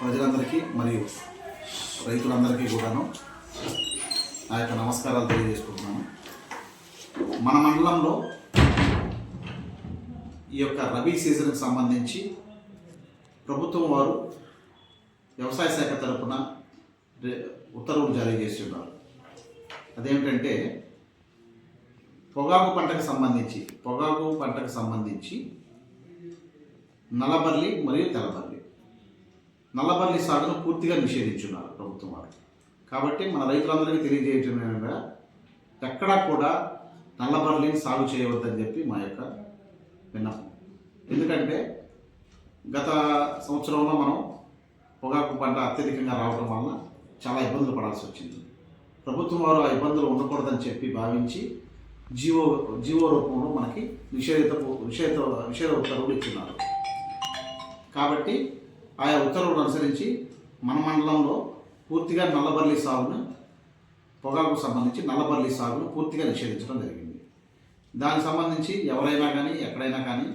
ప్రజలందరికీ మరియు రైతులందరికీ కూడాను నా యొక్క నమస్కారాలు తెలియజేసుకుంటున్నాను. మన మండలంలో ఈ యొక్క రబీ సీజన్కి సంబంధించి ప్రభుత్వం వారు వ్యవసాయ శాఖ తరఫున ఉత్తర్వులు జారీ చేసి ఉన్నారు. అదేమిటంటే పొగాకు పంటకు సంబంధించి నల్లబర్లి మరియు నల్లబర్లి సాగును పూర్తిగా నిషేధించున్నారు ప్రభుత్వం వారు. కాబట్టి మన రైతులందరికీ తెలియజేయటంగా ఎక్కడా కూడా నల్లబర్లిని సాగు చేయవద్దని చెప్పి మా యొక్క విన్నపం. ఎందుకంటే గత సంవత్సరంలో మనం పొగాకు పంట అత్యధికంగా రావడం వలన చాలా ఇబ్బందులు పడాల్సి వచ్చింది. ప్రభుత్వం వారు ఆ ఇబ్బందులు ఉండకూడదని చెప్పి భావించి జీవో రూపంలో మనకి నిషేధ ఉత్తర్వులు ఇచ్చున్నారు. కాబట్టి ఆయా ఉత్తర్వులు అనుసరించి మన మండలంలో పూర్తిగా నల్లబర్లి సాగును పొగాకు సంబంధించి నల్లబర్లి సాగును పూర్తిగా నిషేధించడం జరిగింది. దానికి సంబంధించి ఎవరైనా కానీ ఎక్కడైనా కానీ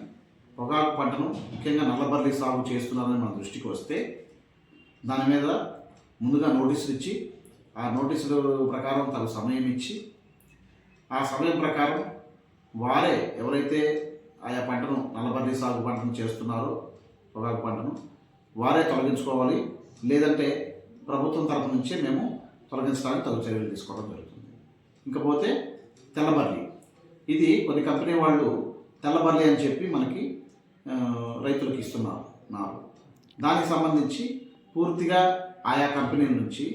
పొగాకు పంటను ముఖ్యంగా నల్లబర్లి సాగు చేస్తున్నారని మన దృష్టికి వస్తే దాని మీద ముందుగా నోటీసులు ఇచ్చి ఆ నోటీసుల ప్రకారం తగు సమయం ఇచ్చి ఆ సమయం ప్రకారం వారే ఎవరైతే ఆయా పంటను నల్లబర్లి సాగు పంటను చేస్తున్నారో పొగాకు పంటను వారే తొలగించుకోవాలి. లేదంటే ప్రభుత్వం తరఫు నుంచే మేము తొలగించడానికి తగు చర్యలు తీసుకోవడం జరుగుతుంది. ఇంకపోతే తెల్లబర్లి, ఇది కొన్ని కంపెనీ వాళ్ళు తెల్లబర్లి అని చెప్పి మనకి రైతులకు ఇస్తున్నారు. దానికి సంబంధించి పూర్తిగా ఆయా కంపెనీల నుంచి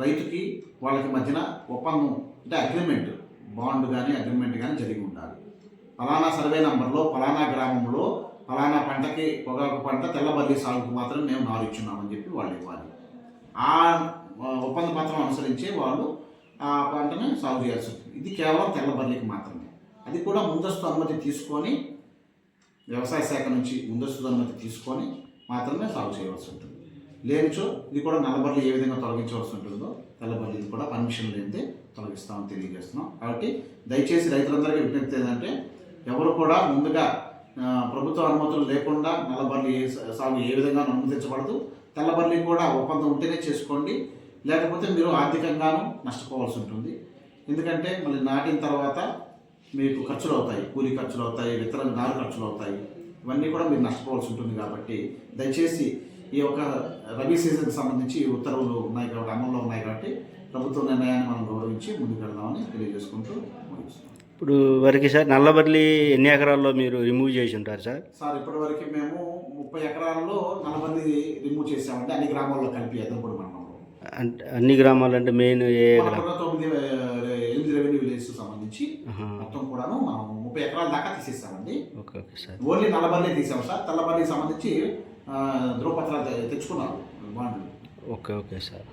రైతుకి వాళ్ళకి మధ్యన ఒప్పందం అంటే అగ్రిమెంట్, బాండ్ కానీ అగ్రిమెంట్ కానీ జరిగి ఉండాలి. ఫలానా సర్వే నంబర్లో ఫలానా గ్రామంలో ఫలానా పంటకి పొగాకు పంట తెల్లబర్లి సాగుకు మాత్రం మేము నారు ఇచ్చున్నామని చెప్పి వాళ్ళు ఇవ్వాలి. ఆ ఒప్పంద పత్రం అనుసరించే వాళ్ళు ఆ పంటని సాగు చేయాల్సి ఉంటుంది. ఇది కేవలం తెల్లబర్లికి మాత్రమే. అది కూడా ముందస్తు అనుమతి తీసుకొని వ్యవసాయ శాఖ నుంచి ముందస్తు అనుమతి తీసుకొని మాత్రమే సాగు చేయవలసి ఉంటుంది. లేనిచో ఇది కూడా నల్లబర్లి ఏ విధంగా తొలగించవలసి ఉంటుందో తెల్లబర్లి కూడా పర్మిషన్ లేనిదే తొలగిస్తామని తెలియజేస్తున్నాం. కాబట్టి దయచేసి రైతులందరికీ విజ్ఞప్తి ఏంటంటే ఎవరు కూడా ముందుగా ప్రభుత్వ అనుమతులు లేకుండా నల్లబర్లి సాగు ఏ విధంగా అనుమతించబడదు. తెల్లబర్లి కూడా ఒప్పందం ఉంటేనే చేసుకోండి, లేకపోతే మీరు ఆర్థికంగానూ నష్టపోవాల్సి ఉంటుంది. ఎందుకంటే మళ్ళీ నాటిన తర్వాత మీకు ఖర్చులు అవుతాయి, కూలీ ఖర్చులు అవుతాయి, విత్తనం నారు ఖర్చులు అవుతాయి. ఇవన్నీ కూడా మీరు నష్టపోవాల్సి ఉంటుంది. కాబట్టి దయచేసి ఈ యొక్క రబీ సీజన్కి సంబంధించి ఉత్తర్వులు ఉన్నాయి కాబట్టి అమల్లో ఉన్నాయి కాబట్టి ప్రభుత్వ నిర్ణయాన్ని మనం గౌరవించి ముందుకు వెళ్దామని తెలియజేసుకుంటూ ముగిస్తున్నాం. ఇప్పుడు వరకు సార్ నల్లబర్లి ఎన్ని ఎకరాల్లో మీరు రిమూవ్ చేసి ఉంటారు సార్? ఇప్పటివరకు మేము 30 ఎకరాల్లో నల్లబర్లి రిమూవ్ చేసామంటే అన్ని గ్రామాల్లో కలిపి ఎదనపూడి మండలంలో. అంటే అన్ని గ్రామాలు అంటే మెయిన్ 8 రెవెన్యూ విలేజ్ సంబంధించి మొత్తం కూడాను మనం 30 ఎకరాల దాకా తీసేసామండి. Okay sir. ఓన్లీ నల్లబర్లి తీసాము సార్. తెల్లబర్లికి సంబంధించి ధ్రువపత్రాలు తెచ్చుకున్నారు బాండ్లు. Okay sir.